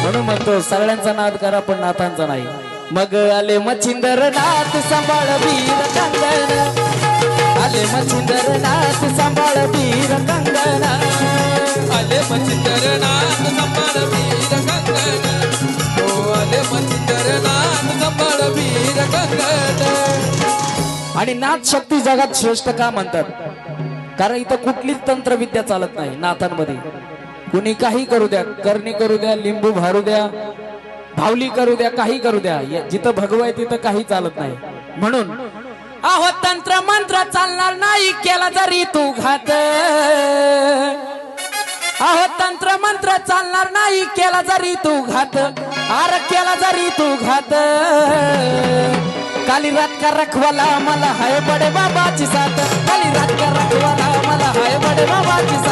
म्हणून म्हणतो सगळ्यांचा नाद करा पण नाथांचा नाही। मग आले मच्छिंदर नाथ सांभाळ वीर कंगन, आले मच्छिंदर नाथ सांभाळ वीर कंगन, आले मच्छिंदर नाथ सांभाळ वीर कंगन, हो आले मच्छिंदर नाथ सांभाळ वीर कंगन। आणि नाथ शक्ती जगात श्रेष्ठ का म्हणतात? कारण इथं कुठलीच तंत्रविद्या चालत नाही नाथांमध्ये। कुणी काही करू द्या, करणी करू द्या, लिंबू भारू द्या, भावली करू द्या, काही करू द्या, जिथं भगव आहे तिथं काही चालत नाही। म्हणून अहो तंत्र मंत्र चालणार नाही केला जरी तू घात, अहो तंत्र मंत्र चालणार नाही केला जरी तू घात, आर केला जरी तू घात। काली रात का रखवाला मला हाय बडे बाबाची साथ, काली रात का रखवाला मला हाय बडे बाबाची साथ।